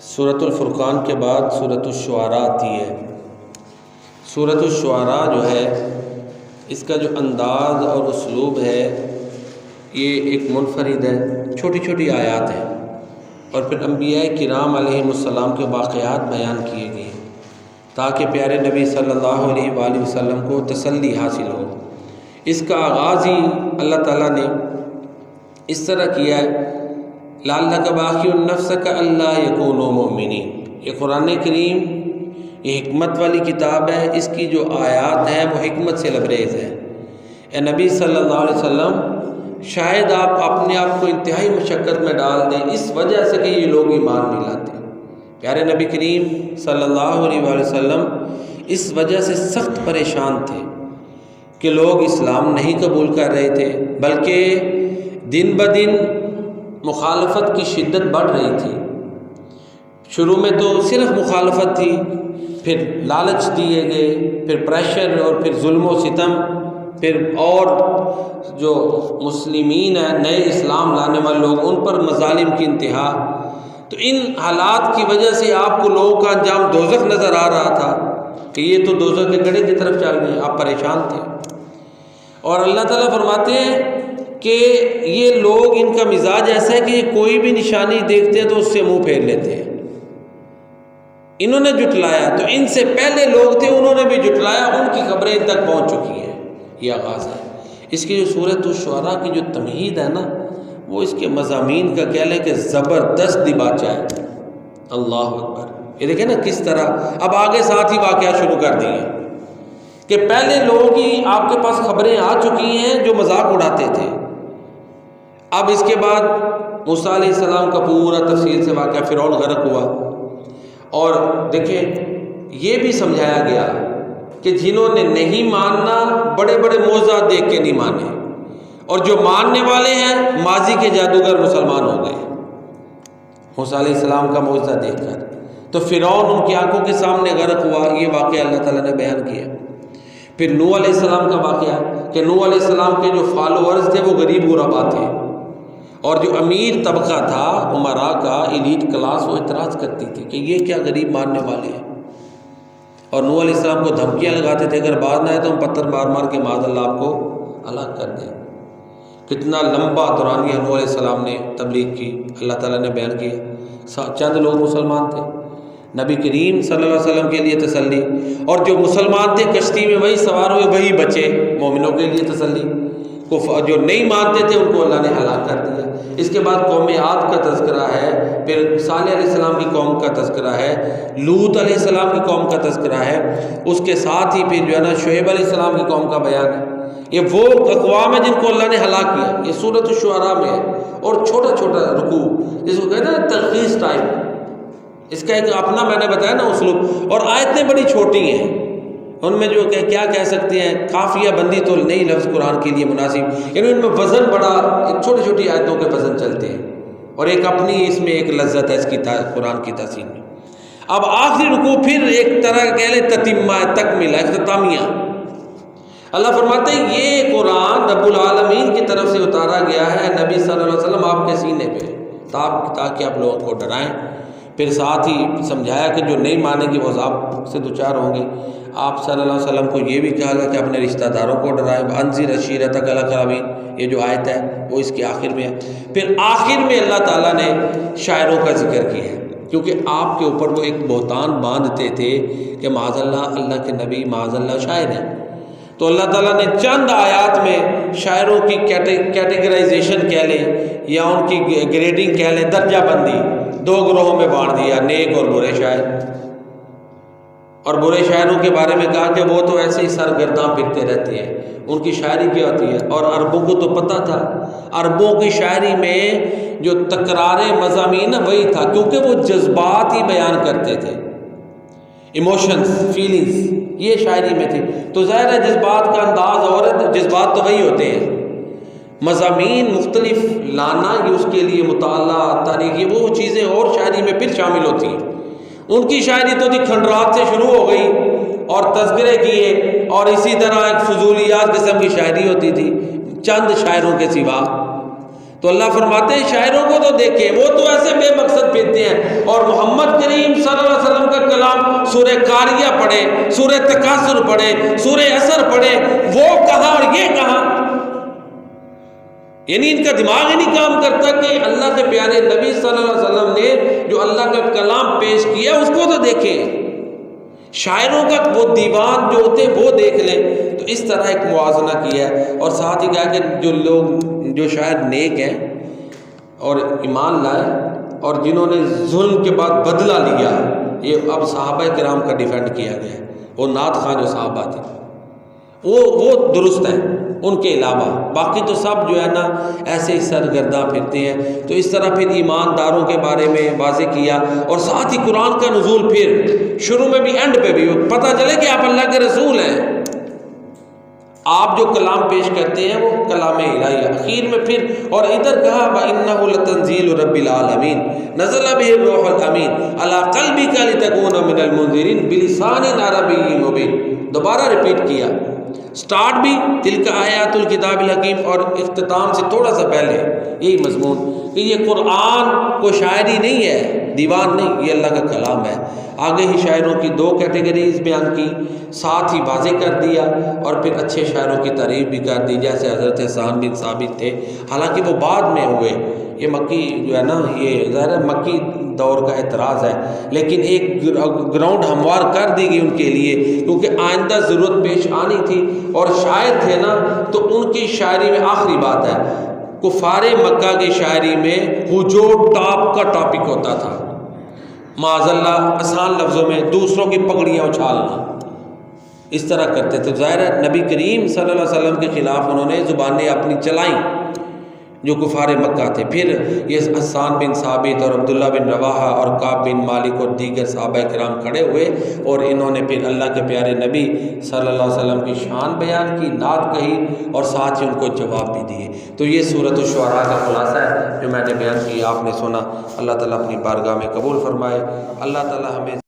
سورۃ الفرقان کے بعد سورۃ الشعراء آتی ہے۔ سورۃ الشعراء جو ہے اس کا جو انداز اور اسلوب ہے یہ ایک منفرد ہے، چھوٹی چھوٹی آیات ہیں اور پھر انبیاء کرام علیہم السلام کے واقعات بیان کیے گئے تاکہ پیارے نبی صلی اللہ علیہ وآلہ وسلم کو تسلی حاصل ہو۔ اس کا آغاز ہی اللہ تعالیٰ نے اس طرح کیا ہے، لعلک باخع نفسک الا یکونوا مؤمنین۔ یہ قرآن کریم یہ حکمت والی کتاب ہے، اس کی جو آیات ہیں وہ حکمت سے لبریز ہے۔ اے نبی صلی اللہ علیہ وسلم، شاید آپ اپنے آپ کو انتہائی مشقت میں ڈال دیں اس وجہ سے کہ یہ لوگ ایمان نہیں لاتے۔ پیارے نبی کریم صلی اللہ علیہ وآلہ وسلم اس وجہ سے سخت پریشان تھے کہ لوگ اسلام نہیں قبول کر رہے تھے، بلکہ دن بدن مخالفت کی شدت بڑھ رہی تھی۔ شروع میں تو صرف مخالفت تھی، پھر لالچ دیے گئے، پھر پریشر اور پھر ظلم و ستم، پھر اور جو مسلمین ہیں نئے اسلام لانے والے لوگ ان پر مظالم کی انتہا۔ تو ان حالات کی وجہ سے آپ کو لوگوں کا انجام دوزخ نظر آ رہا تھا کہ یہ تو دوزخ کے گڑھے کی طرف چل گئے، آپ پریشان تھے۔ اور اللہ تعالیٰ فرماتے ہیں کہ یہ لوگ، ان کا مزاج ایسا ہے کہ یہ کوئی بھی نشانی دیکھتے ہیں تو اس سے منہ پھیر لیتے ہیں۔ انہوں نے جھٹلایا تو ان سے پہلے لوگ تھے، انہوں نے بھی جھٹلایا، ان کی خبریں ان تک پہنچ چکی ہیں۔ یہ آغاز ہے اس کی جو سورۃ الشعراء کی جو تمہید ہے نا، وہ اس کے مضامین کا کہہ لیں کہ زبردست دباچہ ہے۔ اللہ اکبر! یہ دیکھیں نا کس طرح اب آگے ساتھ ہی واقعہ شروع کر دیے کہ پہلے لوگ ہی آپ کے پاس خبریں آ چکی ہیں جو مذاق اڑاتے تھے۔ اب اس کے بعد موسیٰ علیہ السلام کا پورا تفصیل سے واقعہ، فرعون غرق ہوا، اور دیکھیں یہ بھی سمجھایا گیا کہ جنہوں نے نہیں ماننا بڑے بڑے معجزات دیکھ کے نہیں مانے، اور جو ماننے والے ہیں ماضی کے جادوگر مسلمان ہو گئے موسیٰ علیہ السلام کا معجزہ دیکھ کر۔ تو فرعون ان کی آنکھوں کے سامنے غرق ہوا، یہ واقعہ اللہ تعالیٰ نے بیان کیا۔ پھر نوح علیہ السلام کا واقعہ کہ نوح علیہ السلام کے جو فالوورز تھے وہ غریب غربا تھے، اور جو امیر طبقہ تھا عمراء کا ایلیٹ کلاس، وہ اعتراض کرتی تھی کہ یہ کیا غریب ماننے والے ہیں، اور نوح علیہ السلام کو دھمکیاں لگاتے تھے اگر باز نہ آئے تو ہم پتھر مار مار کے معاذ اللہ آپ کو ہلاک کر دیں۔ کتنا لمبا دورانیہ نوح علیہ السلام نے تبلیغ کی، اللہ تعالیٰ نے بیان کیا۔ چند لوگ مسلمان تھے، نبی کریم صلی اللہ علیہ وسلم کے لیے تسلی، اور جو مسلمان تھے کشتی میں وہی سوار ہوئے وہی بچے، مومنوں کے لیے تسلی۔ جو نہیں مانتے تھے ان کو اللہ نے ہلاک کر دیا۔ اس کے بعد قوم عاد کا تذکرہ ہے، پھر صالح علیہ السلام کی قوم کا تذکرہ ہے، لوط علیہ السلام کی قوم کا تذکرہ ہے، اس کے ساتھ ہی پھر جو ہے نا شعیب علیہ السلام کی قوم کا بیان ہے۔ یہ وہ اقوام ہیں جن کو اللہ نے ہلاک کیا، یہ سورۃ الشعراء میں ہے، اور چھوٹا چھوٹا رکوع جس کو کہتے ہیں تلخیص ٹائپ، اس کا ایک اپنا میں نے بتایا نا اسلوب، اور آیتیں بڑی چھوٹی ہیں، ان میں جو کہ کیا کہہ سکتے ہیں قافیہ بندی تو نئی لفظ قرآن کے لیے مناسب، یعنی ان میں وزن بڑا، ایک چھوٹی چھوٹی آیتوں کے وزن چلتے ہیں، اور ایک اپنی اس میں ایک لذت ہے اس کی قرآن کی تحسین میں۔ اب آخری رکوع پھر ایک طرح کہہ لیں تتمہ، تکملہ، اختتامیہ۔ اللہ فرماتے ہیں یہ قرآن رب العالمین کی طرف سے اتارا گیا ہے نبی صلی اللہ علیہ وسلم آپ کے سینے پہ، تاکہ آپ لوگوں کو ڈرائیں۔ پھر ساتھ ہی سمجھایا کہ جو نہیں مانیں گے وہ عذاب سے دوچار ہوں گے۔ آپ صلی اللہ علیہ وسلم کو یہ بھی کہا گیا کہ اپنے رشتہ داروں کو ڈرائیں، انذر عشیرتک الاقربین، یہ جو آیت ہے وہ اس کے آخر میں ہے۔ پھر آخر میں اللہ تعالیٰ نے شاعروں کا ذکر کیا ہے، کیونکہ آپ کے اوپر وہ ایک بہتان باندھتے تھے کہ معاذ اللہ اللہ کے نبی معاذ اللہ شاعر ہیں، تو اللہ تعالیٰ نے چند آیات میں شاعروں کی کیٹیگرائزیشن کہہ لیں یا ان کی گریڈنگ کہہ لیں، درجہ بندی دو گروہوں میں بانٹ دیا، نیک اور برے شاعر۔ اور برے شاعروں کے بارے میں کہا کہ وہ تو ایسے ہی سرگرداں پھرتے رہتے ہیں، ان کی شاعری کیا ہوتی ہے۔ اور عربوں کو تو پتہ تھا، عربوں کی شاعری میں جو تکرار مضامین وہی تھا، کیونکہ وہ جذبات ہی بیان کرتے تھے، ایموشنز، فیلنگز، یہ شاعری میں تھی۔ تو ظاہر ہے جذبات کا انداز اور جذبات تو وہی ہوتے ہیں، مضامین مختلف لانا یہ اس کے لیے مطالعہ، تاریخی، وہ چیزیں اور شاعری میں پھر شامل ہوتی ہیں۔ ان کی شاعری تو کھنڈرات سے شروع ہو گئی اور تذکرے کیے، اور اسی طرح ایک فضولیات قسم کی شاعری ہوتی تھی چند شاعروں کے سوا۔ تو اللہ فرماتے ہیں شاعروں کو تو دیکھیں، وہ تو ایسے بے مقصد پھرتے ہیں، اور اور محمد کریم صلی اللہ علیہ وسلم کا کلام سورہ قاریہ پڑھے، سورہ تکاثر پڑھے، سورہ عصر پڑھے، وہ کہاں اور یہ کہاں؟ یعنی ان کا دماغ ہی نہیں کام کرتا کہ اللہ کے پیارے نبی صلی اللہ علیہ وسلم نے جو اللہ کا کلام پیش کیا اس کو تو دیکھیں، شاعروں کا وہ دیوان جو ہوتے ہیں وہ دیکھ لیں۔ تو اس طرح ایک موازنہ کیا ہے، اور ساتھ ہی کہا کہ جو لوگ جو شاعر نیک ہیں اور ایمان لائے اور جنہوں نے ظلم کے بعد بدلہ لیا، یہ اب صحابہ کرام کا ڈیفینڈ کیا گیا ہے، وہ نعت خواں جو صحابہ تھے وہ درست ہیں، ان کے علاوہ باقی تو سب جو ہے نا ایسے ہی سرگرداں پھرتے ہیں۔ تو اس طرح پھر ایمانداروں کے بارے میں واضح کیا، اور ساتھ ہی قرآن کا نزول پھر شروع میں بھی اینڈ پہ بھی پتہ چلے کہ آپ اللہ کے رسول ہیں، آپ جو کلام پیش کرتے ہیں وہ کلام الہی ہے۔ اخیر میں پھر اور ادھر کہا وَإِنَّهُ لَتَنزِيلُ رَبِّ الْعَالَمِينَ نَزَلَ بِهِ الرُّوحُ الْأَمِينُ عَلَىٰ قَلْبِكَ لِتَكُونَ مِنَ الْمُنذِرِينَ بِلِسَانٍ عَرَبِيٍّ مُبِينٍ۔ دوبارہ ریپیٹ کیا، سٹارٹ بھی تلک آیات الکتاب الحکیم، اور اختتام سے تھوڑا سا پہلے یہی مضمون کہ یہ قرآن کو شاعری نہیں ہے، دیوان نہیں، یہ اللہ کا کلام ہے۔ آگے ہی شاعروں کی دو کیٹیگریز بیان کی، ساتھ ہی واضح کر دیا، اور پھر اچھے شاعروں کی تعریف بھی کر دی، جیسے حضرت حسان بن ثابت تھے، حالانکہ وہ بعد میں ہوئے، یہ مکی جو ہے نا یہ ظاہر مکی دور کا اعتراض ہے، لیکن ایک گراؤنڈ ہموار کر دی گئی ان کے لیے، کیونکہ آئندہ ضرورت پیش آنی تھی، اور شاعر تھے نا تو ان کی شاعری میں آخری بات ہے، کفار مکہ کی شاعری میں ہجوم ٹاپ کا ٹاپک ہوتا تھا، معاذ اللہ آسان لفظوں میں دوسروں کی پگڑیاں اچھالنا، اس طرح کرتے تھے۔ ظاہر ہے نبی کریم صلی اللہ علیہ وسلم کے خلاف انہوں نے زبانیں اپنی چلائیں جو کفار مکہ تھے۔ پھر یہ حسان بن ثابت اور عبداللہ بن رواحہ اور کعب بن مالک اور دیگر صحابہ کرام کھڑے ہوئے، اور انہوں نے پھر اللہ کے پیارے نبی صلی اللہ علیہ وسلم کی شان بیان کی، نعت کہی، اور ساتھ ہی ان کو جواب بھی دیے۔ تو یہ سورۃ الشعراء کا خلاصہ ہے جو میں نے بیان کیا، آپ نے سنا۔ اللہ تعالیٰ اپنی بارگاہ میں قبول فرمائے، اللہ تعالیٰ ہمیں